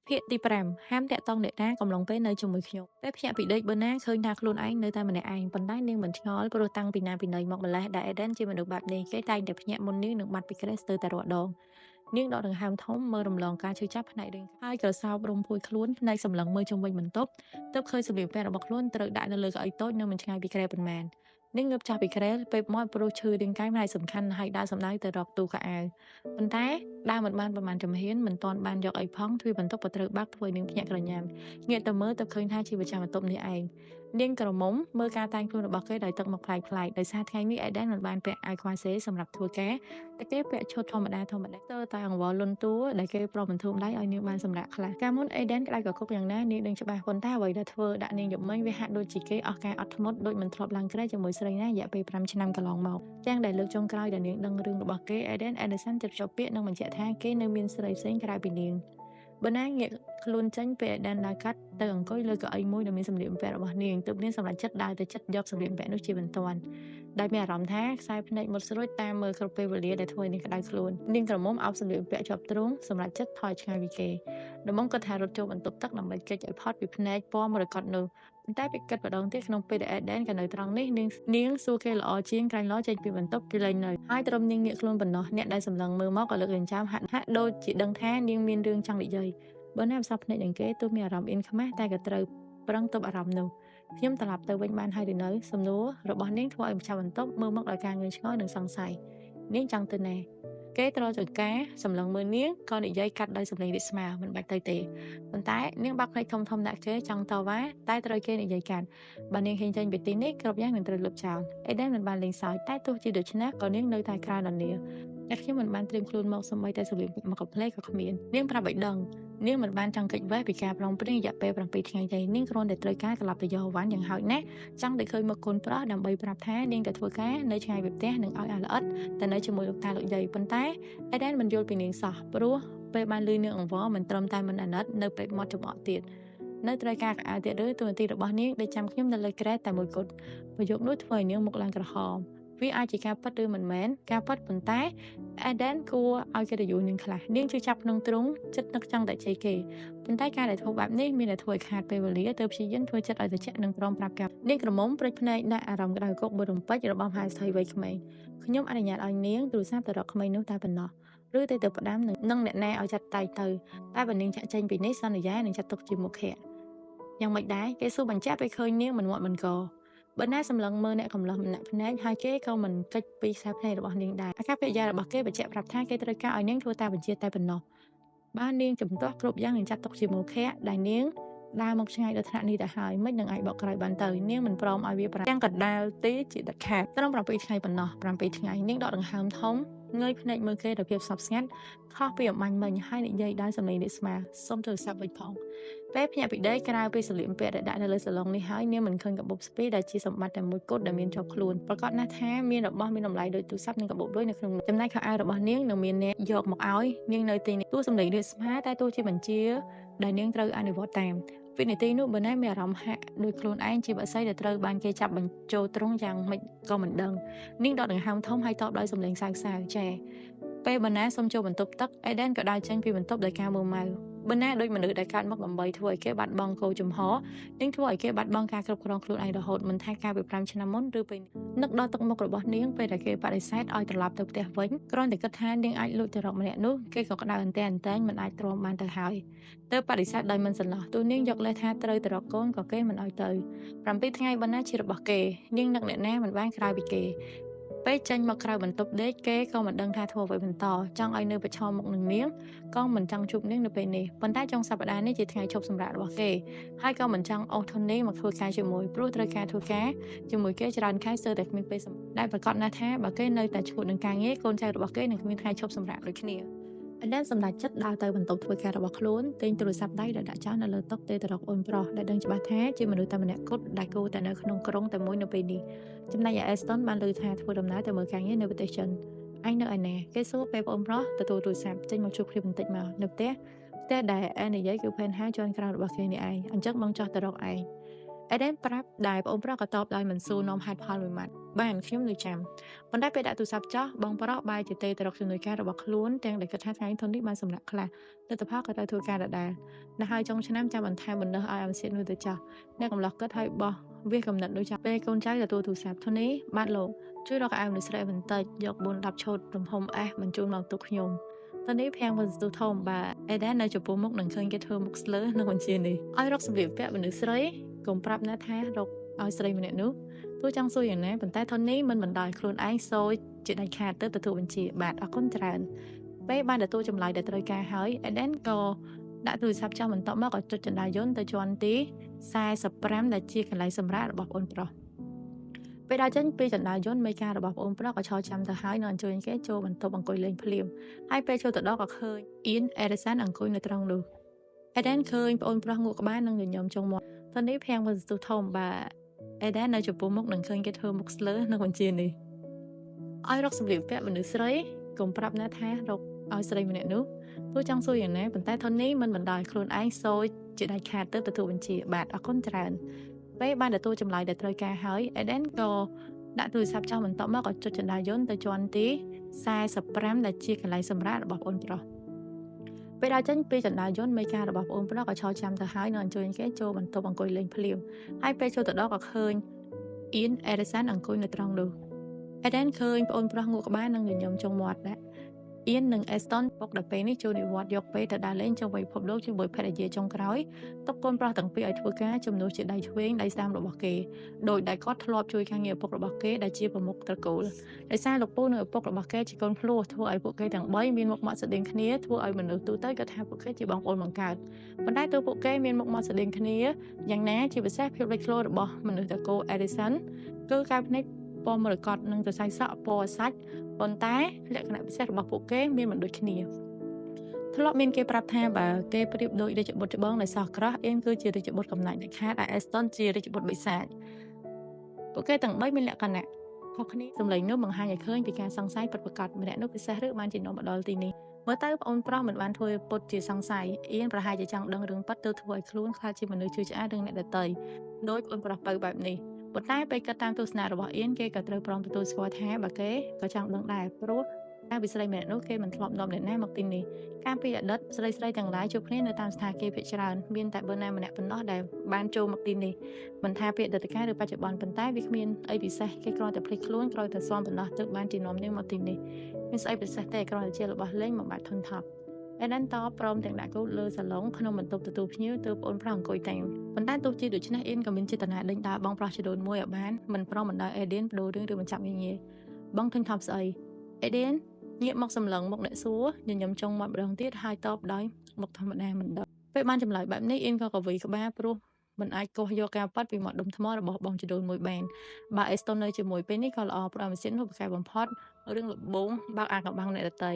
ភាគទី5ហាមតាក់ទងអ្នកណាកំឡុងពេលនៅជាមួយខ្ញុំពេលភ្ញាក់ពីដេកបឺណាឃើញថាខ្លួនឯងនៅតែម្នាក់ឯងប៉ុន្តែនាងមិនឆ្ងល់ព្រោះតាំងពីណាពីណីមកម្លេះដែល Eden ជាមនុស្សបែបនេះគេតែងតែភ្ញាក់មុននាងនឹងបាត់ពីក្រេះស្ទើរតែរាល់ដងនាងដកដង្ហើមធំមើលរំលងការឈឺចាប់ផ្នែករាងកាយហើយក្រសោបរុំភួយខ្លួនផ្នែកសម្លឹងមើលជុំវិញបន្ទប់ទើបឃើញសម្លៀកបំពាក់របស់ខ្លួនត្រូវដាក់នៅលើកៅអីតូចនៅមិនឆ្ងាយពីក្រែប៉ុន្មាននាងងើបចាប់ពីក្រែពេបមាត់ព្រោះឈឺរាងកាយផ្នែកសំខាន់ហើយដើរសំដៅទៅរកទូខោអាវប៉ុន្តែដើរមិនបានប្រមាណជំហានមិនទាន់បានយកអីផងទ្វារបន្ទប់ក៏ត្រូវបើកធ្វើឲ្យនាងភ្ញាក់ក្រញាំងាកទៅមើលទៅឃើញថាជាប្រចាំបន្ទប់នេះឯងនាងក្រមុំមើលការតែងខ្លួនរបស់គេដោយទឹកមុខប្លែកៗដោយសារថ្ងៃនេះ Eden មិនបានពាក់អាវខ្វះសេសម្រាប់ធ្វើការតែគេពាក់ឈុតធម្មតាស្ទើរតែអង្វរលន់តួដែលគេប្រមបន្ទូមដៃឲ្យនាងបានសម្រាកខ្លះកាលមុន Eden ក្តៅកគុកយ៉ាងណានាងដឹងច្បាស់ប៉ុន្តែអ្វីដែលធ្វើដាក់នាងយប់មិញវាហាក់ដូចជាគេអស់ការអត់ធ្មត់ដូចមិនធ្លាប់ឡើងក្រែជាមួយស្រីណារយៈពេល5ឆ្នាំកន្លងមកទាំងដែលលើកចុងក្រោយដែលនាងដឹងរឿងរបស់គេ Eden Anderson ជិតជាប់ពាក្យនិងបញ្ជាក់ថាគេនៅមានស្រីផ្សេងក្រៅពីនាងបើណាងាកខ្លួនចេញពេល Eden ដើរកាត់ទៅអង្គុយលើកៅអីមួយដែលមានសម្លៀកបំពាក់របស់នាងទើបនាងសម្រេចចិត្តដើរទៅចិត្តយកសម្លៀកបំពាក់នោះជាបន្ទាន់ដែលមានអារម្មណ៍ថាខ្សែភ្នែកមុតស្រួចតាមមើលគ្រប់ពេលវេលាដែលធ្វើឲ្យនាងក្តៅខ្លួននាងក្រមុំអោបសម្លៀកបំពាក់ជាប់ទ្រូងសម្រាប់ចិត្តថយឆ្ងាយពីគេដំបងគាត់ថារត់ចូលបន្ទប់ទឹកដើម្បីគេចឲ្យផុតពីភ្នែកពណ៌មរកតនោះប៉ុន្តែពេលគិតម្ដងទៀតក្នុងពេលដែល Eden ក៏នៅត្រង់នេះនាងសួរគេល្អជាងក្រែងឡចេញពីបន្ទប់គេលែងនៅហើយត្រឹមនាងងាកខ្លួនប៉ុណ្ណោះអ្នកដែលសម្លឹងមើលមកក៏លើកចិញ្ចើមហាក់ដូចជាដឹងថានាងមានរឿងចង់និយាយបើណាផ្សព្វភ្នែកនឹងគេទោះមានអារម្មណ៍អៀនខ្មាស់តែក៏ត្រូវប្រឹងទប់អារម្មណ៍នោះខ្ញុំត្រឡប់ទៅវិញបានហើយឬនៅសំណួររបស់នាងធ្វើឲ្យម្ចាស់បន្ទប់មើលមកដោយការងឿងឆ្ងល់និងសង្ស័យនាងចង់ទៅណាគេត្រចង្ការសម្លឹងមើលនាងក៏និយាយកាត់ដោយសម្លេងរាបស្មើមិនបាច់ទៅទេប៉ុន្តែនាងបាក់ភ្នែកធំៗដាក់គេចង់តវ៉ាតែត្រូវគេនិយាយកាត់បើនាងហ៊ានចេញពីទីនេះគ្រប់យ៉ាងនឹងត្រូវលុបចោលអេដេនមិនបានលេងសើចតែទោះជាដូច្នេះក៏នាងនៅតែក្រៅដនាតែខ្ញុំមិនបានត្រៀមខ្លួនមកសម្បីតែសម្លៀកមកកំភ្លេក៏គ្មាននាងប្រាប់ឲ្យដឹងនាងមិនបានចង់គេចវេះពីការប្រងព្រឹងរយៈពេល7ថ្ងៃទេនាងគ្រាន់តែត្រូវការត្រឡប់ទៅយកវ៉ាន់យ៉ាងហោចណាស់ចង់តែឃើញមុខកូនប្រុសដើម្បីប្រាប់ថានាងទៅធ្វើការនៅឆ្ងាយពីផ្ទះនិងឲ្យអាល្អិតតែនៅជាមួយលោកតាលោកយាយប៉ុន្តែអេដេនមិនយល់ពីនាងសោះព្រោះពេលបានលឺនាងអង្វរមិនត្រឹមតែមិនអាណិតនៅពេលមាត់ចំអកទៀតនៅត្រូវការកៅអៅទៀតឬទូនាទីរបស់នាងដែលចាំខ្ញុំនៅលើក្រែតែមួយគត់ប្រយោគនោះធ្វើឲ្យនាងមុខឡើងក្រហមវាអាចជាការពិតឬមិនមែនការពិតប៉ុន្តែ Eden គួរឲ្យកិត្តិយសនាងខ្លះនាងជឿចាប់ក្នុងទ្រង់ចិត្តនឹកចង់តែជ័យគេប៉ុន្តែការដែលធ្វើបែបនេះមានតែធ្វើឲ្យខាតពេលវេលាទៅព្យាយាមធ្វើចិត្តឲ្យត្រជាក់និងព្រមប្រាប់ការនាងក្រមុំព្រិចភ្នែកដាក់អារម្មណ៍ក្តៅគប់បឺរំពេចរបស់ហាយស្ថិវ័យក្មេងខ្ញុំអនុញ្ញាតឲ្យនាងទូរស័ព្ទទៅរកក្មេងនោះតែប៉ុណ្ណោះឬទៅផ្ដាំនឹងអ្នកណាឲ្យចាត់តែងទៅតែបើនាងចាក់ចេញពីនេះសន្យានឹងចាត់ទុកជាមុខៈយ៉ាងមិនដែរគេសួរបញ្ជាក់ពេលឃើញនាងមិនមាត់មិនកបើណាសម្លឹងមើលអ្នកកំឡោះម្នាក់ភ្នែកហើយគេក៏មិនកិច្ចពីខ្សែភ្នែករបស់នាងដែរអាកប្បកិរិយារបស់គេបញ្ជាក់ប្រាប់ថាគេត្រូវការឲ្យនាងធ្វើតាមបញ្ជាតែប៉ុណ្ណោះបើនាងជំទាស់គ្រប់យ៉ាងនឹងចាត់ទុកជាមុខៈដែលនាងដើរមកឆ្ងាយដល់ថ្នាក់នេះទៅហើយមិននឹងអាចបកក្រោយបានទៅនាងមិនព្រមឲ្យវាប្រាទាំងកដាលទេជាដាច់ខាតត្រឹម7ថ្ងៃប៉ុណ្ណោះ7ថ្ងៃនាងដកដង្ហើមធំងើយភ្នែកមើលគេដោយភាពស្ងប់ស្ងាត់ខុសពីអំបញ្ញមិញហើយនិយាយដោយសម្លេងរាបស្មើសុំទូរស័ព្ទវិញផងពេលភ្ញាក់ពីដេកក្រៅពីសម្លៀកបំពាក់ដែលដាក់នៅលើសាឡុងនេះហើយនាងមិនឃើញកាបូបស្ពីដែលជាសម្បត្តិតែមួយគត់ដែលមានជាប់ខ្លួនប្រកាសណាស់ថាមានរបស់មានតម្លៃដូចទូរស័ព្ទនិងកាបូបលុយនៅក្នុងនោះចំណែកខោអាវរបស់នាងនឹងមានអ្នកយកមកឲ្យនាងនៅទីនេះទោះសម្លេងរាបស្មើតែទោះជាបញ្ជាដែលនាងត្រូវអនុវត្តតាមវិនាទីនោះបើណាមានអារម្មណ៍ហាក់ដូចខ្លួនឯងជាបក្សីដែលត្រូវបានគេចាប់បញ្ចូលទ្រង់យ៉ាងម៉េចក៏មិនដឹងនាងដកដង្ហើមធំហើយតបដោយសម្លេងសើចចាពេលបើណាសុំចូលបន្ទប់ទឹក Eden ក៏ដើរចេញពីបន្ទប់ដោយការមើលម៉ៅបើណាដូចមនុស្សដែលកើតមកដើម្បីធ្វើឲ្យគេបាត់បង់គោលចំហនាងធ្វើឲ្យគេបាត់បង់ការគ្រប់គ្រងខ្លួនឯងរហូតមិនថាកាលពី5ឆ្នាំមុនឬពេលនឹកដល់ទឹកមុខរបស់នាងពេលដែលគេបដិសេធឲ្យត្រឡប់ទៅផ្ទះវិញគ្រាន់តែគិតថានាងអាចលួចទៅរកម្នាក់នោះគេក៏ក្តៅអន្ទែងមិនអាចទ្រាំបានទៅហើយទើបបដិសេធដោយមិនសន្លោះទូនាងយកលេសថាត្រូវទៅរកកូនក៏គេមិនឲ្យទៅ7ថ្ងៃបណ្ណាជារបស់គេនាងនឹកអ្នកណាមិនបានក្រៅពីគេពេលចេញមកក្រៅបន្ទប់ដេកគេក៏មិនដឹងថាធ្វើអ្វីបន្តចង់ឲ្យនៅប្រឈមមុខនឹងនាងក៏មិនចង់ជួបនាងនៅពេលនេះប៉ុន្តែចុងសប្តាហ៍នេះជាថ្ងៃឈប់សម្រាករបស់គេហើយក៏មិនចង់អូសធននេះមកធ្វើការជាមួយព្រោះត្រូវការធ្វើការជាមួយគេច្រើនខែស្ទើរតែគ្មានពេលសម្រាកដែលប្រកាសណាស់ថាបើគេនៅតែឈួតនឹងការងារកូនចៅរបស់គេនឹងគ្មានថ្ងៃឈប់សម្រាកដូចគ្នាអដែនសម្ដេចចិត្តដើរទៅបន្ទប់ធ្វើការរបស់ខ្លួនទិញទូរស័ព្ទដៃដែលដាក់ចោលនៅលើតុទៅរកអូនប្រុសដែលដឹងច្បាស់ថាជាមនុស្សតែម្នាក់គត់ដែលគូតែនៅក្នុងក្រុងតែមួយនៅពេលនេះចំណែកឯ Aston បានលើថាធ្វើដំណើរទៅមើលការងារនៅប្រទេសចិនអញនៅឯណាគេសួរពេលបងប្រុសទទួលទូរស័ព្ទចេញមកជួបគ្នាបន្តិចមកនៅផ្ទះដែលឯងនិយាយគឺផែនហាជាន់ក្រោមរបស់គេនេះឯងអញ្ចឹងបងចោះទៅរកឯង Eden ប្រាប់ដែលប្អូនប្រុសក៏តបដោយមិនសួរនាំហេតុផលមួយម៉ាត់បានខ្ញុំនៅចាំប៉ុន្តែពេលដាក់ទូរស័ព្ទចោះបងប្រុសបែរជាទេទៅរកជំនួយការរបស់ខ្លួនទាំងដែលគិតថាថ្ងៃធននេះបានសម្រាប់ខ្លះលទ្ធផលក៏ត្រូវធ្វើការដដែលដល់ហើយចុងឆ្នាំចាំបន្ថែមបណ្ដោះឲ្យអមសិទ្ធនោះទៅចោះអ្នកកំឡោះគិតឲ្យបោះវាកំណត់នោះចាស់ពេលកូនចៅទទួលទូរស័ព្ទធនេះបាទលោកជួយរកឲ្យមនុស្សស្រីបន្តិចយក4-10ឈុតទំហំ S បញ្ជូនមកទូខ្ញុំតនេះភាំងមើលទូធំបាទអេដែននៅចំពោះមុខនឹងឃើញគេធ្វើមុខស្លើនឹងបញ្ជានេះឲ្យរកសម្លៀកពាក់មនុស្សស្រីកុំប្រាប់ណាថារកឲ្យស្រីម្នាក់នោះទោះចង់សួរយ៉ាងណាប៉ុន្តែធននេះមិនបណ្ដោយខ្លួនឯងសូចជាដាច់ខាតទៅទទួលបញ្ជាបាទអរគុណច្រើនពេលបានទទួលចម្លើយដែលត្រូវការហើយអេដែនក៏ដាក់ទូរស័ព្ទចោលបន្ទាប់មកក៏ចុចចន្ទាយន្តទៅជាន់ទី45ដែលជាកន្លែងសម្រាប់របស់ប្អូនប្រុសពេលដល់ចេញពីចន្ទាយន្តមេការរបស់ប្អូនប្រុសក៏ឈរចាំទៅហើយនៅអញ្ជើញគេចូលបន្ទប់អង្គុយលេងភ្លាមហើយពេលចូលទៅដល់ក៏ឃើញអ៊ីនអេរ៉ាសានអង្គុយនៅត្រង់នោះអេដែនឃើញប្អូនប្រុសងក់ក្បាលនិងញញឹមចុងមាត់តនេះភាំងមើលទូធំបាទអេដែននៅចំពោះមុខនឹងឃើញគេធ្វើមុខស្លើនឹងបញ្ជានេះឲ្យរកសម្លៀកពាក់មនុស្សស្រីកុំប្រាប់ណាថារកឲ្យស្រីម្នាក់នោះទោះចង់សួរយ៉ាងណាប៉ុន្តែធននេះមិនបណ្ដោយខ្លួនឯងសូចជាដាច់ខាតទៅទទួលបញ្ជាបាទអរគុណច្រើនពេលបានទទួលចម្លើយដែលត្រូវការហើយអេដែនក៏ដាក់ទូរស័ព្ទចោលបន្ទាប់មកក៏ចុចចន្ទាយន្តទៅជាន់ទី45ដែលជាកន្លែងសម្រាប់របស់ប្អូនប្រុសពេលដល់ចេញពីចន្ទាយន្តមេការរបស់ប្អូនប្រុសក៏ឈរចាំទៅហើយនៅអញ្ជើញគេចូលបន្ទប់អង្គុយលេងភ្លាមហើយពេលចូលទៅដល់ក៏ឃើញអ៊ីនអេរ៉ាសានអង្គុយនៅត្រង់នោះអេដែនឃើញប្អូនប្រុសងក់ក្បាលនិងញញឹមចុងមាត់ដែរអ៊ៀននិងអេស្តុនពុកដល់ពេលនេះចូលនិវត្តន៍យកពេលទៅដើរលេងជុំវិញពិភពលោកជាមួយភរិយាចុងក្រោយទុកកូនប្រុសទាំងពីរឲ្យធ្វើការជំនួសជាដៃឆ្វេងដៃស្ដាំរបស់គេដោយដែលគាត់ធ្លាប់ជួយការងារឪពុករបស់គេដែលជាប្រមុខត្រកូលដោយសារលោកពូនិងឪពុករបស់គេជាកូនភ្លោះធ្វើឲ្យពួកគេទាំង3មានមុខមាត់ស្តៀងគ្នាធ្វើឲ្យមនុស្សទូទៅគាត់ថាពួកគេជាបងប្អូនបង្កើតប៉ុន្តែទោះពួកគេមានមុខមាត់ស្តៀងគ្នាយ៉ាងណាជាពិសេសភាពលេចធ្លោរបស់មនុស្សត្រកូលអេរីសានគឺការភ្នែកពណ៌មរកតនិងសរសៃសក់ពណ៌សាច់ប៉ុន្តែលក្ខណៈពិសេសរបស់ពួកគេមានមិនដូចគ្នាធ្លាប់មានគេប្រាប់ថាបើគេប្រៀបដូចរាជបុត្រច្បងនៃសោះក្រោះអៀនគឺជារាជបុត្រកំណាចដាច់ខាតឯអេស្តុនជារាជបុត្របិសាចពួកគេទាំង3មានលក្ខណៈខុសគ្នាសម្លេងនោះបង្ហាញឲ្យឃើញពីការសង្ស័យពិតប្រាកដម្នាក់នោះពិសេសឬបានជានាំមកដល់ទីនេះមើលទៅប្អូនប្រុសមិនបានធ្វើពុតជាសង្ស័យអៀនប្រហែលជាចង់ដឹងរឿងពិតទៅធ្វើឲ្យខ្លួនខ្លាចជាមនុស្សជឿឆ្អាលរឿងអ្នកដទៃដោយប្អូនប្រុសបើបែបនេះប៉ុន្តែពេលគិតតាមទស្សនៈរបស់អៀនគេក៏ត្រូវព្រមទទួលស្គាល់ថាបើគេក៏ចង់ដឹងដែរព្រោះតែវិស្រីម្នាក់នោះគេមិនធ្លាប់នាំអ្នកណាមកទីនេះកាលពីអតីតស្រីៗទាំងឡាយជួបគ្នានៅតាមស្ថានភាពភាគច្រើនមានតែបើណាម្នាក់ប៉ុណ្ណោះដែលបានចូលមកទីនេះមិនថាពីអតីតកាលឬបច្ចុប្បន្នប៉ុន្តែវាគ្មានអីពិសេសគេគ្រាន់តែភ្លេចខ្លួនគ្រាន់តែស្មប៉ុណ្ណោះទើបបានជានាំនាងមកទីនេះមានស្អីពិសេសទេគ្រាន់តែជារបស់លេងមួយបាច់ធនថប់អេដិនតព្រមទាំងដាក់កូដលើសាឡុងក្នុងបន្ទប់ទទួលភ្ញៀវទើបប្អូនប្រុសអង្គុយតែងប៉ុន្តែទោះជាដូច្នេះអ៊ីនក៏មានចេតនាដេញដោលបងប្រុសជាដូនមួយឲ្យបានមិនព្រមបណ្ដោយអេឌីនបដូររឿងឬបញ្ចប់ងាយៗបងធនថប់ស្អីអេឌីនងាកមកសម្លឹងមុខអ្នកសួរញញឹមចុងមាត់ម្ដងទៀតហើយតបដោយមុខធម្មតាមិនដឹងពេលបានចម្លើយបែបនេះអ៊ីនក៏កវីក្បាលព្រោះមិនអាចកោះយកការប៉ັດពីមាត់ដុំថ្មរបស់បងជីដូនមួយបានបើអេស្តុននៅជាមួយពេលនេះក៏ល្អប្រអមសិននោះប្រកែបំផុតរឿងលបងបើកអាកំបាំងអ្នកដតី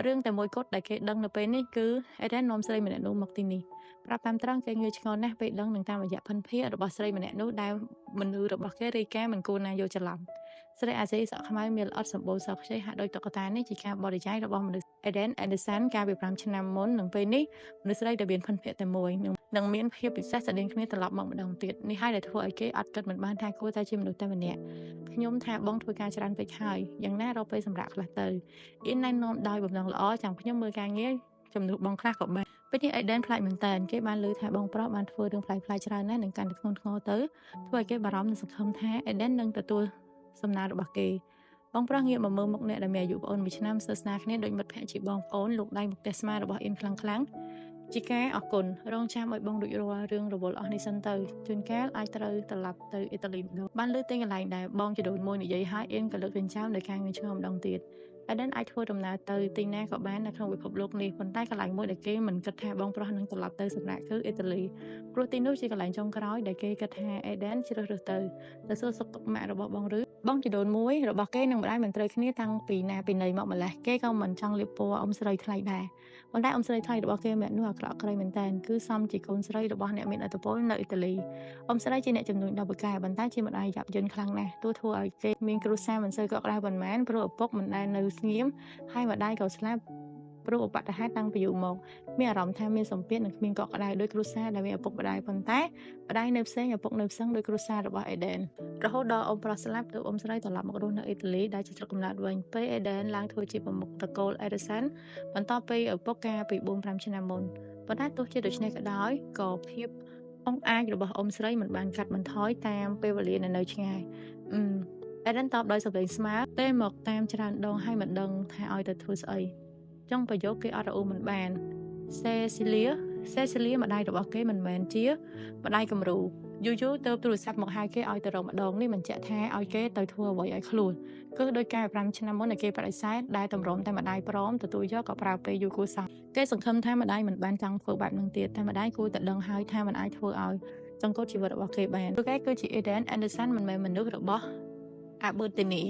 រឿងតែមួយគត់ដែលគេដឹងនៅពេលនេះគឺអេរ៉ែននាំស្រីម្នាក់នោះមកទីនេះប្រាប់តាមត្រង់គេងឿឆ្ងល់ណាស់ពេលដឹងនឹងតាមរយៈភិនភារបស់ស្រីម្នាក់នោះដែលមនុស្សរបស់គេរាយការណ៍មិនគួរណាយកច្រឡំស្រីអាស៊ីសក់ខ្មៅមានល្អិតសម្បូរសខ្ចីហាក់ដូចតុក្កតានេះជាការបរិយាយរបស់មនុស្សអេដេនអេនដឺសានកាលពី5ឆ្នាំមុននឹងពេលនេះមនុស្សស្រីដែលមានភិនភាតែមួយនឹងមានភាពពិសេសស្តីគ្នាត្រឡប់មកម្ដងទៀតនេះហើយដែលធ្វើឲ្យគេអត់គិតមិនបានថាគួរតែជាមនុស្សតែម្នាក់ខ្ញុំថាបងធ្វើការច្រើនពេកហើយយ៉ាងណារកពេលសម្រាប់ខ្លះទៅអ៊ីនណែនាំដោយបំណងល្អចាំខ្ញុំមើលការងារជំនួសបងខ្លះក៏បានពេលនេះអេដេនខ្លាចមែនតើគេបានលើថាបងប្រុសបានធ្វើរឿងផ្លែផ្លែច្រើនណាស់នឹងកាន់តែធ្ងន់ធ្ងរទៅធ្វើឲ្យគេបារម្ភនិងសង្ឃឹមថាអេដេននឹងទទួលសំណើរបស់គេបងប្រុសងាកមកមើលមុខអ្នកដែលមានអាយុប្អូន1ឆ្នាំសើស្នាគ្នាដូចមិត្តភក្តិជាបងប្អូនលោកដៃមុខផ្ទះស្មារបស់អ៊ីនខ្លាំងជាការអរគុណរងចាំឲ្យបងរួចរាល់រឿងរវល់អស់នេះសិនទៅជួនកាលអាចត្រូវត្រឡប់ទៅអ៊ីតាលីម្ដងបានលើទិញកន្លែងដែលបងជីដូនមួយនិយាយឲ្យអ៊ីនក៏លើកវិញចោលដោយការងឿឆ្ងល់ម្ដងទៀតអេដិនអាចធ្វើដំណើរទៅទីណាក៏បាននៅក្នុងពិភពលោកនេះប៉ុន្តែកន្លែងមួយដែលគេមិនគិតថាបងប្រុសនឹងត្រឡប់ទៅសម្រាប់គឺអ៊ីតាលីព្រោះទីនោះជាកន្លែងចុងក្រោយដែលគេគិតថាអេដិនជ្រើសរើសទៅសួរសុខទុក្ខម៉ាក់របស់បងឬបងជីដូនមួយរបស់គេនឹងម្ដាយមិនត្រូវគ្នាតាំងពីណាពីណីមកម្លេះគេក៏មិនចង់លៀបពណ៌អ៊ំស្រីថ្លៃដែរប៉ុន្តែអ៊ំស្រីថ្លៃរបស់គេម្នាក់នោះអាក្រក់ក្រីមែនតើគឺសមជាកូនស្រីរបស់អ្នកមានឥទ្ធិពលនៅអ៊ីតាលីអ៊ំស្រីជាអ្នកជំនួញដល់បកែប៉ុន្តែជាម្ដាយយ៉ាប់យឺនខ្លាំងណាស់ទោះធ្វើឲ្យគេមានគ្រួសារមិនសូវកក់ក្ដៅប៉ុន្មានព្រោះឪពុកមិនដែលនៅស្ងៀមហើយម្ដាយក៏ស្លាប់ ព្រោះឧបតហេតុតាំងពីយូរមកមានអារម្មណ៍ថាមានសម្ពាធនិងគ្មានកក់ក្ដៅដោយគ្រួសារដែលមានឪពុកម្ដាយប៉ុន្តែម្ដាយនៅផ្សេងឪពុកនៅផ្សឹងដោយគ្រួសាររបស់ Eden រហូតដល់អ៊ំប្រុសស្លាប់ទើបអ៊ំស្រីត្រឡប់មករស់នៅអ៊ីតាលីដែលជាស្រុកកំណើតវិញពេល Eden ឡើងធ្វើជាប្រមុខតកូល Edison បន្ទាប់ពីឪពុកកាលពី 4-5 ឆ្នាំមុនប៉ុន្តែទោះជាដូច្នេះក៏ដោយក៏ភាពអង្អាចរបស់អ៊ំស្រីមិនបានកាត់បន្ថយតាមពេលវេលានៅឆ្ងាយEden តបដោយសម្លេងស្មើពេលមកតាមច្រើនដងហើយមិនដឹងថាឲ្យទៅធ្វើស្អីចុងប្រយោគគេអត់រអ៊ូមិនបាន Cecilia ម្ដាយរបស់គេមិនមែនជាម្ដាយគំរូយូរទៅទូរស័ព្ទមកហៅគេឲ្យទៅរកម្ដងនេះបញ្ជាក់ថាឲ្យគេទៅធ្វើអ្វីឲ្យខ្លួនគឺដោយកាល5ឆ្នាំមុនគេបដិសេធដែលតម្រុំតែម្ដាយព្រមទទួលយកក៏ប្រើពេលយូរគួរសមគេសង្ឃឹមថាម្ដាយមិនបានចង់ធ្វើបែបនឹងទៀតតែម្ដាយគួរតែដឹងហើយថាមិនអាចធ្វើឲ្យចង្កូតជីវិតរបស់គេបានព្រោះគេគឺជា Eden Anderson មិនមែនមនុស្សរបស់ Albertini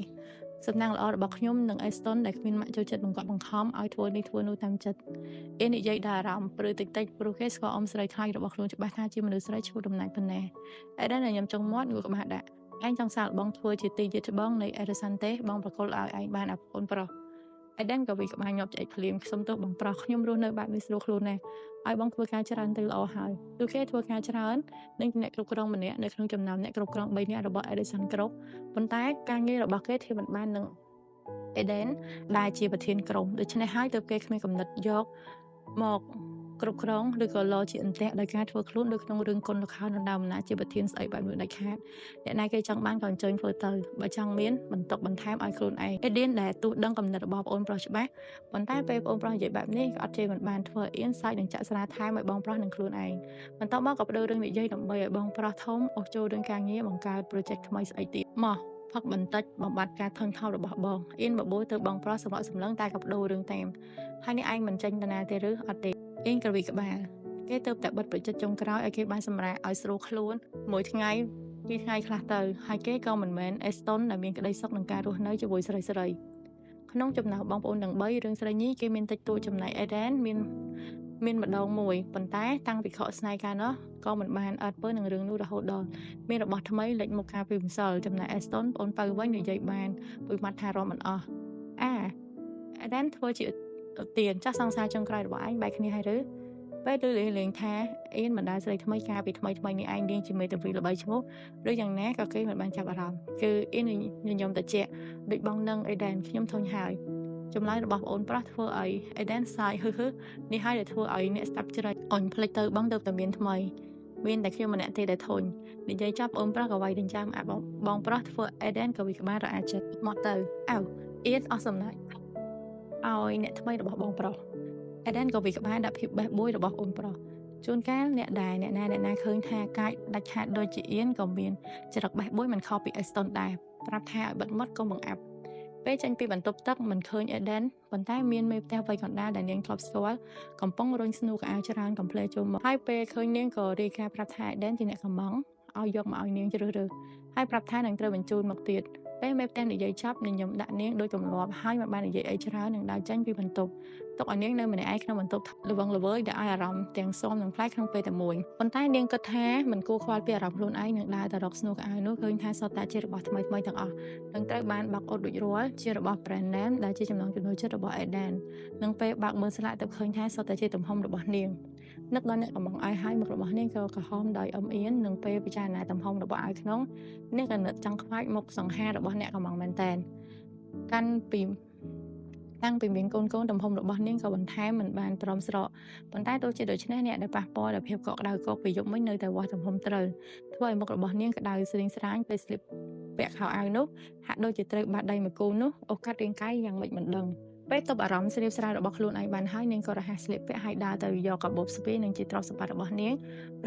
សំណាងល្អរបស់ខ្ញុំនិង Aston ដែលគ្មានម៉ាក់ចូលចិត្តបង្កប់បង្ខំឲ្យធ្វើនេះធ្វើនោះតាមចិត្តនិយាយដល់អារម្មណ៍ព្រឺតិចព្រោះគេស្គាល់អ៊ំស្រីថ្លៃរបស់ខ្លួនច្បាស់ថាជាមនុស្សស្រីឈ្មោះតំណាច់ប៉ុណ្ណេះ Eden ញ៉ាំចុងមាត់ងក់ក្បាលដាក់ឯងចង់សាកល្បងធ្វើជាទីយឺតច្បងនៃ Edison ទេបងប្រកល់ឲ្យឯងបានអាប្អូនប្រុស Eden ក៏វិក្បាលញាប់ឆ្អែតភ្លាមសុំទោសបងប្រុសខ្ញុំរស់នៅបែបនេះស្រួលខ្លួនណាស់ឲ្យបងធ្វើការច្រើនទៅល្អហើយទោះគេធ្វើការច្រើននិងអ្នកគ្រប់គ្រងម្នាក់នៅក្នុងចំណោមអ្នកគ្រប់គ្រង3នាក់របស់ Edison គ្រប់ប៉ុន្តែការងាររបស់គេធៀបមិនបាននឹង Eden ដែលជាប្រធានក្រុមដូច្នេះហើយទើបគេគ្មានកំណត់យកមកគ្រប់គ្រងឬក៏លោជាអន្ទាក់ដោយការធ្វើខ្លួនដូចក្នុងរឿងគុណល្ខោនដណ្ដើមអំណាចជាប្រធានស្អីបែបនោះដាច់ខាតអ្នកណាគេចង់បានក៏អញ្ជើញធ្វើទៅបើចង់មានបន្ទុកបន្ថែមឲ្យខ្លួនឯង Eden ដែលទោះដឹងកំណត់របស់ប្អូនប្រុសច្បាស់ប៉ុន្តែពេលប្អូនប្រុសនិយាយបែបនេះក៏អត់ជេរមិនបានធ្វើអៀនសាច់នឹងចាក់ស្រាថែមឲ្យបងប្រុសនឹងខ្លួនឯងបន្ទាប់មកក៏បដូររឿងនិយាយដើម្បីឲ្យបងប្រុសធំអូសចូលរឿងការងារបង្កើត project ថ្មីស្អីទៀតមកផឹកបន្តិចបំបត្តិការធន់ថោរបស់បងអៀនបបួលទៅបងប្រុសសម្រក់សម្លឹងតែក៏បដូររឿងតាមហើយនេះឯងមិនចេញតាណាទេឬអត់ទេអៀនក្រវីក្បាលគេទៅតែបិទប្រជិតចុងក្រោយឲ្យគេបានសម្រាកឲ្យស្រួលខ្លួនមួយថ្ងៃពីរថ្ងៃខ្លះទៅហើយគេក៏មិនមែន Aston ដែលមានក្តីសុខនឹងការរស់នៅជាមួយស្រីក្នុងចំណោមបងប្អូនទាំង3រឿងស្រីញីគេមានតិចតួចចំណែក Eden មានម្ដងមួយប៉ុន្តែតាំងពីខកស្នេហ៍កាលនោះក៏មិនបានអត់ពើនឹងរឿងនោះរហូតដល់មានរបស់ថ្មីលេចមុខការពីម្សិលចំណែក Aston ប្អូនបើវិញនិយាយបានពុយម៉ាត់ថារំមិនអស់Eden ធ្វើជាទៀនចាស់សង្សារចុងក្រោយរបស់ឯងបែកគ្នាហើយឬពេលឮលេងថាអៀនបណ្ដាស្រីថ្មីការពីថ្មីនេះឯងនាងជាមេតាវីល្បីឈ្មោះឬយ៉ាងណាក៏គេមិនបានចាប់អារម្មណ៍គឺអៀនញញឹមតិចដូចបងនឹង Eden ខ្ញុំធុញហើយចម្លើយរបស់ប្អូនប្រុសធ្វើឲ្យ Eden សាយហឺនេះហើយដែលធ្វើឲ្យអ្នកស្ដាប់ជ្រៃអញភ្លេចទៅបងទៅតែមានថ្មីមានតែខ្ញុំម្នាក់ទេដែលធុញនិយាយចាប់ប្អូនប្រុសក៏វាយដេញចាំបងប្រុសធ្វើ Eden ក៏វិក្បាលរអាចិត្តមកទៅអើអៀនអស់សំណាច់ឲ្យអ្នកថ្មីរបស់បងប្រុស Eden ក៏វិក្បាលដាក់ភាពបេះបួយរបស់អូនប្រុសជួនកាលអ្នកណាឃើញថាកាចដាច់ខាតដូចជាអៀនក៏មានចរិតបេះបួយមិនខុសពី Aston ដែរប្រាប់ថាឲ្យបិទមាត់កុំបង្អាប់ពេលចេញពីបន្ទប់ទឹកមិនឃើញ Eden ប៉ុន្តែមានមេផ្ទះវ័យកណ្ដាលដែលនាងធ្លាប់ស្គាល់កំពុងរុញស្នូកអាវច្រើនកំភ្លេចូលមកហើយពេលឃើញនាងក៏រាយការណ៍ប្រាប់ថា Eden ជាអ្នកកំងឲ្យយកមកឲ្យនាងជ្រើសរើសហើយប្រាប់ថានឹងត្រូវបញ្ជូនមកទៀតពេលមេផ្ទះនិយាយចប់ញញឹមដាក់នាងដោយទម្លាប់ហើយមិនបាននិយាយអីច្រើននឹងដើរចេញពីបន្ទប់ទុកឲ្យនាងនៅម្នាក់ឯងក្នុងបន្ទប់ល្វឹងល្វើយដែលឲ្យអារម្មណ៍ទាំងស៊ាំនិងប្លែកក្នុងពេលតែមួយប៉ុន្តែនាងគិតថាមិនគួរខ្វល់ពីអារម្មណ៍ខ្លួនឯងនឹងដើរទៅរកស្នូកអាវនោះឃើញថាសុទ្ធតែជារបស់ថ្មីទាំងអស់នឹងត្រូវបានបាក់អ៊ុតដូចរាល់ជារបស់ brand name ដែលជាចំណងចំណូលចិត្តរបស់ Eden នឹងពេលបាក់មើលស្លាកទៅឃើញថាសុទ្ធតែជាទំហំរបស់នាងនឹកដល់អ្នកកំងអាយហើយមុខរបស់នាងក៏ក្រហមដោយអឹមអៀននឹងពេលពិចារណាទំហំរបស់អាវក្នុងនាងក៏នឹកចង់ខ្វាចមុខសង្ហារបស់អ្នកកំងមែនតែនតាំងពីមានកូនទំហំរបស់នាងក៏បន្ថែមមិនបានទ្រាំស្រកប៉ុន្តែទោះជាដូច្នេះអ្នកដែលប៉ះពាល់ដល់ភាពកក់ក្ដៅកកពីយប់មិញនៅតែវាស់ទំហំត្រូវធ្វើឲ្យមុខរបស់នាងក្ដៅស្រីងស្រាញពេលស្លៀកពាក់ខោអាវនោះហាក់ដូចជាត្រូវបាត់ដៃមួយគូនោះអូសកាត់រាងកាយយ៉ាងម៉េចមិនដឹងពេលទប់អារម្មណ៍ស្រៀបស្រាលរបស់ខ្លួនឯងបានហើយនាងក៏រហ័សស្លៀកពាក់ហើយដើរទៅយកកាបូបស្ពាយនិងជាទ្រព្យសម្បត្តិរបស់នាង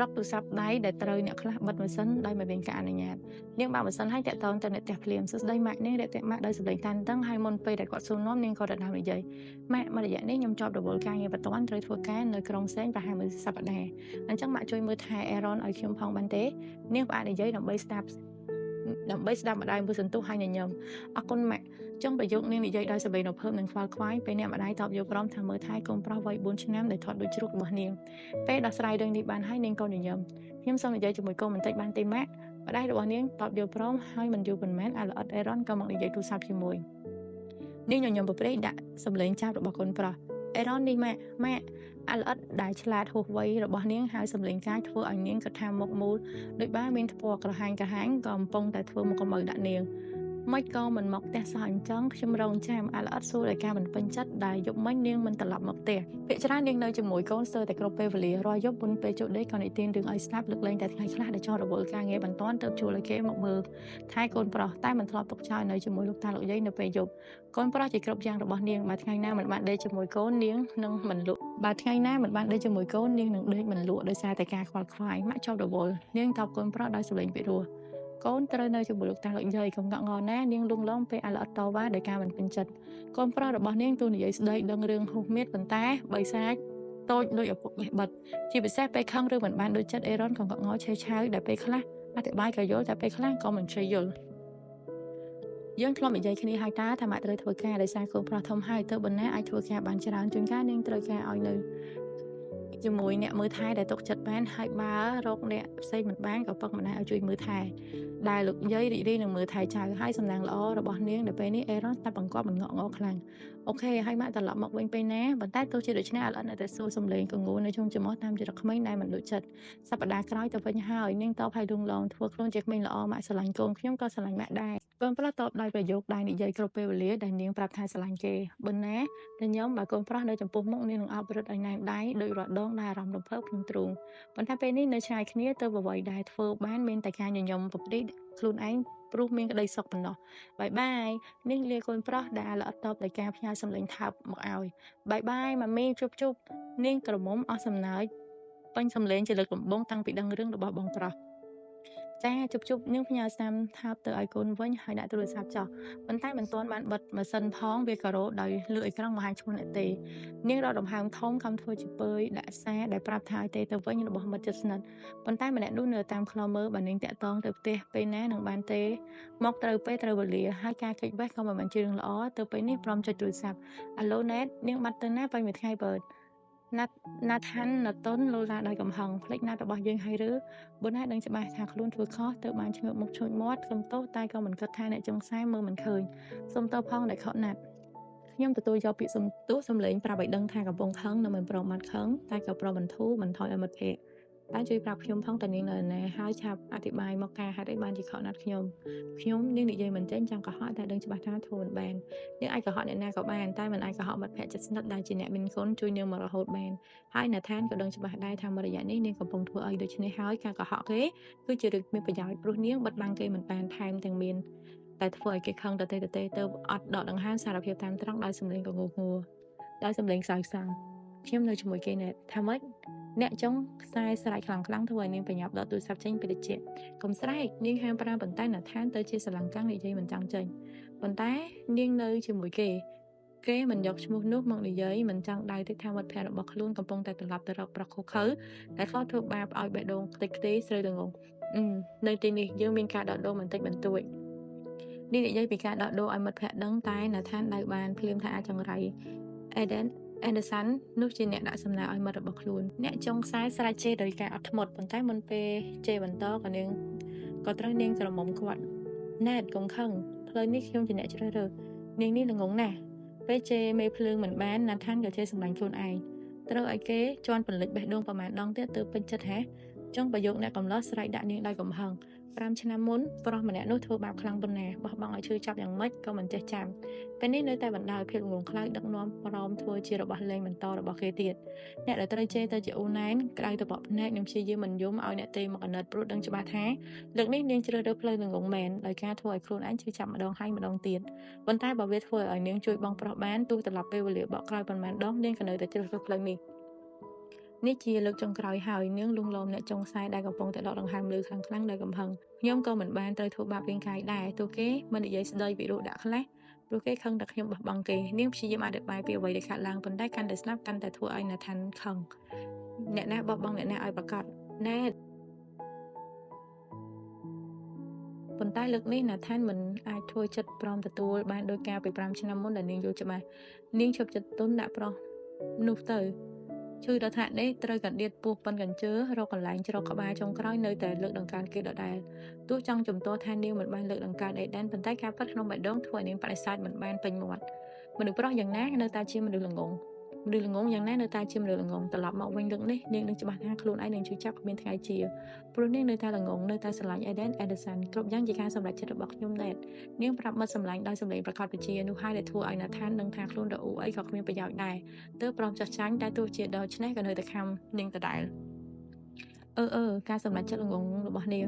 រកទូរស័ព្ទដៃដែលត្រូវអ្នកខ្លះបិទម៉ាស៊ីនដោយមិនមានការអនុញ្ញាតនាងបើកម៉ាស៊ីនហើយតាក់ទងទៅអ្នកផ្ទះភ្លាមសួស្ដីម៉ាក់នាងរាក់ទាក់ម៉ាក់ដោយសម្លេងតានតឹងហើយមុនពេលដែលគាត់សួរនាំនាងក៏ដណ្ដើមនិយាយម៉ាក់មួយរយៈនេះខ្ញុំជាប់រវល់ការងារបន្ទាន់ត្រូវធ្វើការនៅក្រុងផ្សេងប្រហែលមួយសប្តាហ៍អញ្ចឹងម៉ាក់ជួយមើលថែ Aaron ឲ្យខ្ញុំផងបានទេនាងផ្អាកនិយាយដើម្បីស្ដាប់ម្ដាយមួយសន្ទុះហើយញញឹមអរគុណម៉ាក់ចុងប្រយោគនាងនិយាយដោយសម្លេងរភើបនិងខ្វល់ខ្វាយពេលអ្នកម្ដាយតបយកព្រមថាមើលថែកូនប្រុសវ័យ4ឆ្នាំដែលធាត់ដូចជ្រូករបស់នាងពេលដោះស្រាយរឿងនេះបានហើយនាងក៏ញញឹមខ្ញុំសូមនិយាយជាមួយកូនបន្តិចបានទេម៉ាក់ម្ដាយរបស់នាងតបយកព្រមហើយមិនយូរប៉ុន្មានអាល្អិត Aaron ក៏មកនិយាយទូរស័ព្ទជាមួយនាងញញឹមប្រព្រឹត្តដាក់សម្លេងចាប់របស់កូនប្រុស អេរ៉ុននេះម៉ាក់អាល្អិតដែលឆ្លាតហួសវ័យរបស់នាងហើយសម្លេងកាយធ្វើឲ្យនាងគិតថាមុខមូលដូចបើមានថ្ពាល់ក្រហាញក៏កំពុងតែធ្វើមុខកម្ៅដាក់នាងមិនក៏មិនមកផ្ទះសោះអញ្ចឹងខ្ញុំរងចាំអាល្អិតសួរដោយការមិនពេញចិត្តដែលយប់មិញនាងមិនត្រឡប់មកផ្ទះភាគច្រើននាងនៅជាមួយកូនស្ទើរតែគ្រប់ពេលវេលារាល់យប់មុនពេលចូលដេកក៏និទានរឿងឲ្យស្ដាប់លើកលែងតែថ្ងៃខ្លះដែលចង់រវល់ការងារបន្ទាន់ទើបជួលឲ្យគេមកមើលថែកូនប្រុសតែមិនធ្លាប់ទុកចោលនៅជាមួយលោកតាលោកយាយនៅពេលយប់កូនប្រុសជាគ្រប់យ៉ាងរបស់នាងបើថ្ងៃណាមិនបានដេកជាមួយកូននាងនឹងមិនលក់បើថ្ងៃណាមិនបានដេកជាមួយកូននាងនឹងដេកមិនលក់ដោយសារតែការខ្វល់ខ្វាយម៉ាក់ចប់រវល់នាងតបកូនប្រុសដោយសម្លេងពីរោះកូនត្រូវនៅជាមួយលោកតាលោកយាយកុំកក់ងណានាងលងឡំពេលអាល្អិតតវ៉ាដោយការមិនពេញចិត្តកូនប្រុសរបស់នាងទូនិយាយស្ដីដឹងរឿងហួសមៀតប៉ុន្តែបីសាចតូចដូចឪពុកបេះបិទជាពិសេសពេលខឹងឬមិនបានដូចចិត្តអេរ៉ុនក៏កក់ងឆេវឆាវដែលពេលខ្លះអธิบายក៏យល់តែពេលខ្លះក៏មិនចេះយល់យើងធ្លាប់និយាយគ្នាហើយតាថាម៉ាក់ត្រូវធ្វើការដោយសារកូនប្រុសធំហើយទើបបណ្ណាអាចធ្វើការបានច្រើនជួនកាលនាងត្រូវការឲ្យនៅជាមួយអ្នកមើលថែដែលទុកចិត្តបានហើយបើរកអ្នកផ្សេងមិនបានក៏ពឹងម្ដាយឲ្យជួយមើលថែដែលលោកយាយរីករាយនឹងមើលថែចៅហើយសំណាងល្អរបស់នាងនៅពេលនេះអេរ៉ុនតែបង្កប់មិនងក់ងខ្លាំងអូខេហើយម៉ាក់ត្រឡប់មកវិញពេលណាប៉ុន្តែទោះជាដូច្នេះអាល្អិននៅតែសួរសំឡេងកងូនៅជុំច្រមុះតាមចរិតក្មេងដែលមិនដូចចិត្តសប្តាហ៍ក្រោយទៅវិញហើយនាងតបឲ្យលួងឡងធ្វើខ្លួនជាក្មេងល្អម៉ាក់ស្រឡាញ់កូនខ្ញុំក៏ស្រឡាញ់ម៉ាក់ដែរកូនប្រុសតបដោយប្រយោគដែលនិយាយគ្រប់ពេលវេលាដែលនាងប្រាប់ថាស្រឡាញ់គេប៉ុន្តែខ្ញុំបើកូនប្រុសនៅចំពោះមុខនាងនឹងអប់រត់ឲ្យណែនដៃដោយរាល់ដងដែលអារម្មណ៍រំភើបក្នុងទ្រូងប៉ុន្តែពេលនេះនៅឆ្ងាយគ្នាទៅអ្វីដែលធ្វើបានមានតែការញញឹមពព្រីខ្លួនឯងព្រោះមានក្តីសុខប៉ុណ្ណោះបាយបាយនាងលាកូនប្រុសដែលល្អិតតបដោយការផ្ញើសម្លេងថើបមកឲ្យបាយបាយម៉ាមីជប់នាងក្រមុំអស់សំណើចពេញសម្លេងជាលើកដំបូងតាំងពីដឹងរឿងរបស់បងប្រុសចាជប់នាងផ្ញើស្នាមថើបទៅឲ្យកូនវិញហើយដាក់ទូរស័ព្ទចោះប៉ុន្តែមិនទាន់បានបិទម៉ាស៊ីនផងវាក៏រោដោយលើអេក្រង់បង្ហាញឈ្មោះអ្នកទេនាងរកដង្ហើមធំខំធ្វើជាពើដាក់សារដែលប្រាប់ថាឲ្យទេទៅវិញរបស់មិត្តជិតស្និទ្ធប៉ុន្តែម្នាក់នោះនៅតាមខ្លមមើលបើនាងតាក់តងទៅផ្ទះពេលណានឹងបានទេមកត្រូវពេលត្រូវវេលាហើយការគេចវេះក៏មិនមែនជារឿងល្អទៅពេលនេះព្រមចុចទូរស័ព្ទអាឡូណេតនាងបាត់ទៅណាពេលមួយថ្ងៃបើណាត់ហាន់ណតុនលោឡាដោយកំហឹងផ្លេចណាត់របស់យើងហើយឬបនណាដឹងច្បាស់ថាខ្លួនធ្វើខុសទៅបានឈ្ងើបមុខឈួចមាត់សុំទោសតែក៏មិនគិតថាអ្នកចុងខ្សែមើលមិនឃើញសុំទោសផងដែលខកណាត់ខ្ញុំទទួលយកពាក្យសុំទោសសំឡេងប្រាប់ឲ្យដឹងថាកំពុងខឹងនៅមិនប្រមាត់ខឹងតែក៏ប្របន្ទូលបន្ថយឲ្យមិត្តភ័ក្តិតែជួយប្រាប់ខ្ញុំផងតើនាងនៅណាហើយឆាប់អธิบายមកការហេតុអីបានជាខកណាត់ខ្ញុំនាងនិយាយមិនចេញចង់កុហកតែដឹងច្បាស់ថាធ្វើមិនបាននាងអាចកុហកអ្នកណាក៏បានតែមិនអាចកុហកមិត្តភ័ក្តិជិតស្និទ្ធដែលជាអ្នកមានគុណជួយនាងមករហូតបានហើយណាថានក៏ដឹងច្បាស់ដែរថាមករយៈនេះនាងកំពុងធ្វើអីដូច្នេះហើយការកុហកគេគឺជារឿងមានប្រយោជន៍ព្រោះនាងបិទបាំងគេមិនបានថែមទាំងមានតែធ្វើឲ្យគេខឹងទៅអត់ដកដង្ហើមសារភាពតាមត្រង់ដោយសម្លេងក៏ងងួដោយសម្លេងខ្សោយខ្ញុំនៅជាមួយគេណែថាម៉េចអ្នកចុងខ្សែស្រែកខ្លាំងធ្វើឲ្យនាងប្រញាប់ដកទូរស័ព្ទចេញពីតិចកុំស្រែកនាងហាមប្រាមប៉ុន្តែណាថានទៅជាស្រឡំកាំងនិយាយមិនចង់ចេញប៉ុន្តែនាងនៅជាមួយគេមិនយកឈ្មោះនោះមកនិយាយមិនចង់ដៅទេថាមិត្តភក្តិរបស់ខ្លួនកំពុងតែត្រឡប់ទៅរកប្រុសខុសខើដែលធ្លាប់ធ្វើបាបឲ្យបេះដូងខ្ទេចខ្ទីស្រីល្ងងនៅទីនេះយើងមានការដកដូរបន្តិចបន្តួចនេះនិយាយពីការដកដូរឲ្យមិត្តភក្តិដឹងតែណាថានដៅបានភ្លាមថាអាចចង្រៃAnderson នោះជាអ្នកដាក់សំណើឲ្យមិត្តរបស់ខ្លួនអ្នកចុងខ្សែស្រែកជេរដោយការអត់ធ្មត់ប៉ុន្តែមុនពេលជេរបន្តក៏ត្រូវនាងក្រមុំគាត់ណែតកុំខឹងផ្លូវនេះខ្ញុំជាអ្នកជ្រើសរើសនាងនេះល្ងងណាស់ពេលជេរមេភ្លើងមិនបានណាថានក៏ជេរសម្លាញ់ខ្លួនឯងត្រូវឲ្យគេជន់ពន្លិចបេះដូងប្រមាណដងទៀតទើបពេញចិត្តហ៎ចង់ប្រយោគអ្នកកំឡោះស្រែកដាក់នាងដោយកំហឹង5ឆ្នាំមុនប្រុសម្នាក់នោះធ្វើបាបខ្លាំងប៉ុណ្ណាបោះបង់ឲ្យឈឺចាប់យ៉ាងម៉េចក៏មិនចេះចាំពេលនេះនៅតែបណ្ដោយភាពងងខ្លៅដឹកនាំព្រមធ្វើជារបស់លេងបន្តរបស់គេទៀតអ្នកដែលត្រូវជេរទៅជាអូនណែនក្តៅទៅបកភ្នែកនឹងព្យាយាមមិនយំឲ្យអ្នកទេមកអាណិតព្រោះដឹងច្បាស់ថាលើកនេះនាងជ្រើសរើសផ្លូវងងមែនដោយការធ្វើឲ្យខ្លួនឯងឈឺចាប់ម្ដងហើយម្ដងទៀតប៉ុន្តែបើវាធ្វើឲ្យនាងជួយបងប្រុសបានទោះត្រឡប់ពេលវេលាបកក្រោយប៉ុន្មានដងនាងក៏នៅតែជ្រើសរើសផ្លូវនេះជាលើកចុងក្រោយហើយនាងលងលោមអ្នកចុងខ្សែដែលកំពុងតែដកដង្ហើមលឺខ្លាំងដោយកំហឹងខ្ញុំក៏មិនបានត្រូវធ្វើបាបរាងកាយដែរទោះគេមិននិយាយស្ដីវិរុទ្ធដាក់ខ្លះព្រោះគេខឹងតែខ្ញុំបោះបង់គេនាងព្យាយាមអធិប្បាយពីអ្វីដែលកើតឡើងប៉ុន្តែកាន់តែស្លាប់កាន់តែធ្វើឲ្យណាថានខឹងអ្នកណាបោះបង់អ្នកណាឲ្យប្រកាសណែប៉ុន្តែលើកនេះណាថានមិនអាចធ្វើចិត្តព្រមទទួលបានដោយការពី5ឆ្នាំមុនដែលនាងយល់ច្បាស់នាងឈប់ចិត្តទុនដាក់ប្រុសនោះទៅឈឺដល់ថានេះត្រូវកណ្ដៀតពោះប៉ុនកញ្ជើរកកន្លែងជ្រកក្បាលចុងក្រោយនៅតែលើកដង្កើងគេដដែលទោះចង់ជំទាស់ថានាងមិនបានលើកដង្កើងអេដែនប៉ុន្តែការប៉ັດក្នុងបេះដូងធ្វើឲ្យនាងបដិសេធមិនបានពេញមាត់មនុស្សប្រុសយ៉ាងណានៅតែជាមនុស្សល្ងង Mình là ngônយ៉ាងណានៅតែជាមនុស្សល្ងងត្រឡប់មកវិញលើកនេះនាងនឹងច្បាស់ថាខ្លួនឯងនឹងជឿចាប់គ្មានថ្ងៃជាព្រោះនាងនៅតែល្ងងនៅតែស្រឡាញ់ Eden Anderson គ្រប់យ៉ាងជាការសម្រេចចិត្តរបស់ខ្ញុំដែរនាងប្រាប់មិត្តសម្លាញ់ដោយសម្លេងប្រកាសវិជានោះហើយដែលធ្វើឲ្យណាថានដឹងថាខ្លួនរអ៊ូអីក៏គ្មានប្រយោជន៍ដែរទើបព្រមចាស់ចាញ់តែទោះជាដូច្នេះក៏នៅតែខំនាងដដែលការសម្រេចចិត្តល្ងងរបស់នាង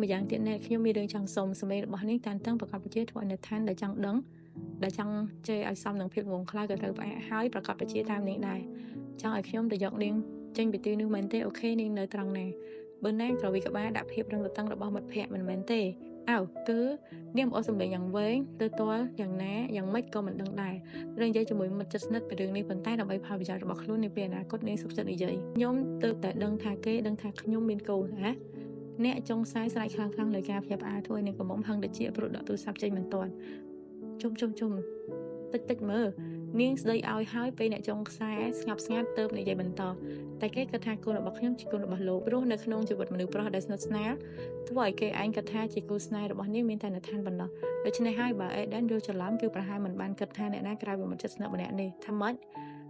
ម្យ៉ាងទៀតនេះខ្ញុំមានរឿងចង់សុំសម្លេងរបស់នាងតានតឹងប្រកាសវិជាធ្វើឲ្យណាថានដែលចង់ដឹងដែលចង់ជេរឲ្យសមនឹងភាពងងខ្លៅក៏ត្រូវផ្អាកហើយប្រកាសវិជាតាមនាងដែរចង់ឲ្យខ្ញុំទៅយកនាងចេញពីទីនោះមែនទេអូខេនាងនៅត្រង់ណាបើណាងក្រវីក្បាលដាក់ភាពរឹងរឹងរបស់មិត្តភ័ក្តិមិនមែនទេគឺនាងអត់សម្លេងយ៉ាងវែងទៅទាល់យ៉ាងណាយ៉ាងម៉េចក៏មិនដឹងដែររឿងនិយាយជាមួយមិត្តជិតស្និទ្ធពីរឿងនេះប៉ុន្តែដើម្បីផលប្រយោជន៍របស់ខ្លួននាពេលអនាគតនាងសុខចិត្តនិយាយខ្ញុំទើបតែដឹងថាគេដឹងថាខ្ញុំមានកូនណាអ្នកចុងខ្សែស្រែកខ្លាំងៗលើការភ្ញាក់ផ្អើលធ្វើឲ្យនាងកំមុំហឹងតិចព្រោះដកទូរស័ព្ទចេញមិនទាន់ជុំតិចមើលនាងស្ដីឲ្យហើយពេលអ្នកចុងខ្សែស្ងប់ស្ងាត់ទៅនិយាយបន្តតែគេគិតថាកូនរបស់ខ្ញុំជាកូនរបស់លោកព្រោះនៅក្នុងជីវិតមនុស្សប្រុសដែលស្និទ្ធស្នាលធ្វើឲ្យគេឯងគិតថាជាគូស្នេហ៍របស់នាងមានតែនៅឋានប៉ុណ្ណោះដូច្នេះហើយបើ Eden យល់ច្រឡំគឺប្រហែលមិនបានគិតថាអ្នកណាក្រៅពីមិត្តជិតស្និទ្ធម្នាក់នេះថាម៉េច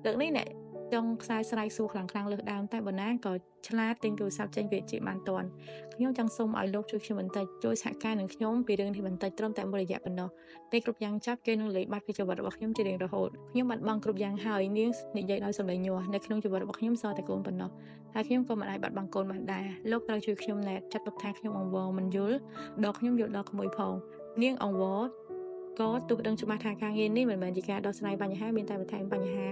លើកនេះអ្នកចុងខ្សែស្រែកសួរខ្លាំងៗលើសដើមតែបើណាក៏ឆ្លាតទិញទូរស័ព្ទចេញពីជាបានតាន់ខ្ញុំចង់សូមឲ្យលោកជួយខ្ញុំបន្តិចជួយសហការនឹងខ្ញុំពីរឿងនេះបន្តិចត្រឹមតែមួយរយៈប៉ុណ្ណោះពេលគ្រប់យ៉ាងចាប់គេនឹងលេបបាត់ពីជីវិតរបស់ខ្ញុំជារៀងរហូតខ្ញុំបាត់បង់គ្រប់យ៉ាងហើយនាងនិយាយដោយសម្លេងញ័រនៅក្នុងជីវិតរបស់ខ្ញុំសល់តែកូនប៉ុណ្ណោះហើយខ្ញុំក៏មិនអាចបាត់បង់កូនបានដែរលោកត្រូវជួយខ្ញុំណែចាត់ទុកថាខ្ញុំអង្វរមិនយល់ដល់ខ្ញុំយល់ដល់ក្មួយផងនាងអង្វរក៏ទោះដឹងច្បាស់ថាការងារនេះមិនមែនជាការដោះស្រាយបញ្ហាមានតែបន្ថែមបញ្ហា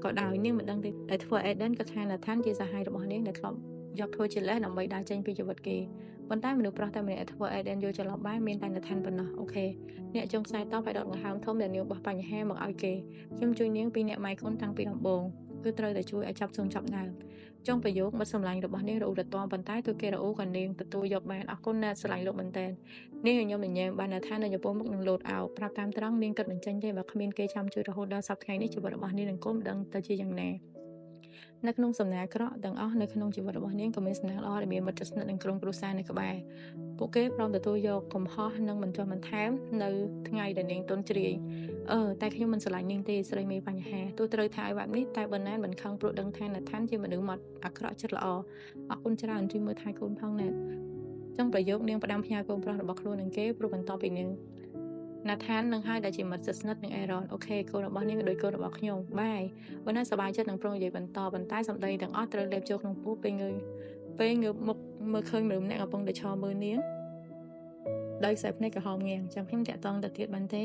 ក៏ដោយនាងមិនដឹងទេតែធ្វើ Eden ក៏ថាណាថានជាសហាយរបស់នាងដែលធ្លាប់យកធ្វើជាលេសដើម្បីដើរចេញពីជីវិតគេប៉ុន្តែមនុស្សប្រុសតែម្នាក់ធ្វើ Eden យល់ច្រឡំបានមានតែណាថានប៉ុណ្ណោះអូខេអ្នកចុងខ្សែតបឲ្យដកដង្ហើមធំដែលនាងបោះបញ្ហាមកឲ្យគេខ្ញុំជួយនាងពីអ្នកម៉ៃខ្លួនតាំងពីដំបូងគឺត្រូវតែជួយឲ្យចាប់សូនចាប់ដើមចុងប្រយោគមិត្តសម្លាញ់របស់នាងរអ៊ូរទាំប៉ុន្តែទូគេរអ៊ូក៏នាងទទួលយកបានអរគុណណាស់ស្រឡាញ់លោកមែនតើនាងឲ្យខ្ញុំញញែមបានថានៅចំពោះមុខនឹងលោតអោបប្រាប់តាមត្រង់នាងគិតមិនចេញទេបើគ្មានគេចាំជួយរហូតដល់សប្តាហ៍នេះជីវិតរបស់នាងនឹងគុំដឹងទៅជាយ៉ាងណានៅក្នុងសំណាងអាក្រក់ទាំងអស់នៅក្នុងជីវិតរបស់នាងក៏មានសំណាងល្អដែលមានមិត្តជិតស្និទ្ធនិងក្រុមគ្រួសារនៅក្បែរពួកគេព្រមទទួលយកកំហុសនិងមិនចោះមិនថែមនៅថ្ងៃដែលនាងទន់ជ្រាយតែខ្ញុំមិនស្រឡាញ់នាងទេស្រីមានបញ្ហាទោះត្រូវថាឲ្យបែបនេះតែបើណានមិនខឹងព្រោះដឹងថាណាថានជាមនុស្សមកអាក្រក់ចិត្តល្អអរគុណច្រើនជួយមើលថែកូនផងណាចង់ប្រយោគនាងផ្ដាំផ្ញើកូនប្រុសរបស់ខ្លួននឹងគេព្រោះបន្តពីនាងណាថាននឹងឲ្យដែលជាមិត្តជិតស្និទ្ធនឹងអេរ៉នអូខេកូនរបស់នាងក៏ដូចកូនរបស់ខ្ញុំបាយបើណាសប្បាយចិត្តនឹងប្រុងនិយាយបន្តប៉ុន្តែសម្ដីទាំងអស់ត្រូវលេបចូលក្នុងពោះពេលងើបមុខមើលឃើញមនុស្សម្នាក់កំពុងតែឈរមើលនាងដោយខ្សែភ្នែកក្រហមងាងចាំខ្ញុំតាក់ទងទៅទៀតបានទេ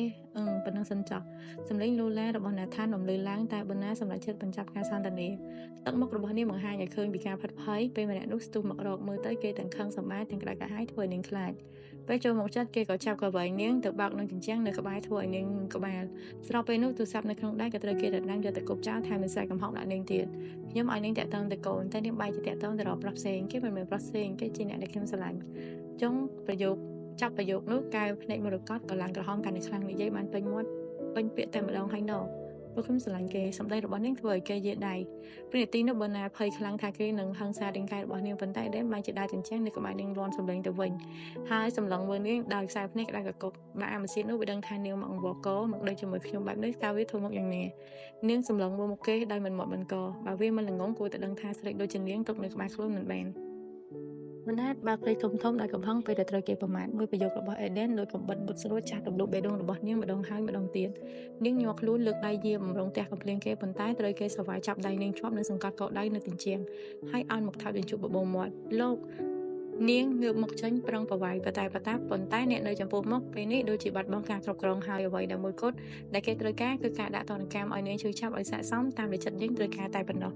ប៉ុណ្ណឹងសិនចុះសម្លេងលូឡារបស់ណាថានរំលឺឡើងតែបើណាសម្រាប់ចិត្តបញ្ចប់ការសន្ទនាទឹកមុខរបស់នាងបង្ហាញឲ្យឃើញពីការផិតភ័យពេលម្នាក់នោះស្ទុះមករកមើលទៅគេទាំងខឹងសម្បាទាំងក្តៅក្រហាយធ្វើឲ្យនាងខ្លាចពេលចូលមកចិត្តគេក៏ចាប់កវែងនាងទៅបោកនឹងជញ្ជាំងនៅក្បែរធ្វើឲ្យនាងក្បាលស្របពេលនោះទូរស័ព្ទនៅក្នុងដៃក៏ត្រូវគេដណ្ដើមយកទៅគប់ចោលថែមនឹងស្រែកកំហុកដាក់នាងទៀតខ្ញុំឲ្យនាងតាក់ទងទៅកូនតែនាងបែរជាតាក់ទងទៅរកប្រុសផ្សេងគេមិនមែនប្រុសផ្សេងគេជាអ្នកដែលខ្ញុំស្រឡាញ់ចុងចាប់ប្រយោគនោះកែវភ្នែកមរកតក៏ឡើងក្រហមកាន់តែខ្លាំងនិយាយបានពេញមាត់ពេញពាក្យតែម្ដងហើយណោព្រោះខ្ញុំស្រឡាញ់គេសម្ដីរបស់នាងធ្វើឲ្យគេយឺតដៃពីនាទីនោះបើណាភ័យខ្លាំងថាគេនឹងហឹង្សារាងកាយរបស់នាងប៉ុន្តែដែលបានជាដើរចិញ្ចាំងនៅក្បែរនាងលាន់សម្លេងទៅវិញហើយសម្លឹងមើលនាងដោយខ្សែភ្នែកក្តៅកកុកដាក់អាម៉ាស៊ីននោះវាដឹងថានាងមកអង្វរកមកដូចជាមួយខ្ញុំបែបនេះតើវាធ្វើមកយ៉ាងណានាងសម្លឹងមើលមុខគេដោយមិនមាត់មិនកបើវាមិនល្ងងគួរតែដឹងថាស្រេចដូចជានាងទុកនៅក្បែរខ្លួនមិនបានមិនណាបើព្រៃធំដោយកំហឹងពេលដែលត្រូវគេប្រមាថមួយប្រយោគរបស់ Eden ដោយកំបិតបុតស្រួចចាស់ទម្លុះបេះដូងរបស់នាងម្ដងហើយម្ដងទៀតនាងញាក់ខ្លួនលើកដៃយាមបំរុងផ្ទះកំភ្លៀងគេប៉ុន្តែត្រូវគេសវាយចាប់ដៃនាងជាប់នៅសង្កត់កោដៃនៅទីជាងហើយអោនមកថើបជញ្ជក់បបោមាត់លោកនាងងើបមកចេញប្រឹងប្រវាយប៉ុន្តែអ្នកនៅចំពោះមុខពេលនេះដូចជាបាត់បង់ការគ្រប់គ្រងហើយអ្វីដែលមួយគត់ដែលគេត្រូវការគឺការដាក់ទណ្ឌកម្មឲ្យនាងជួយចាប់ឲ្យស័ក្តិសមតាមដែលចិត្តយើងត្រូវការតែប៉ុណ្ណោះ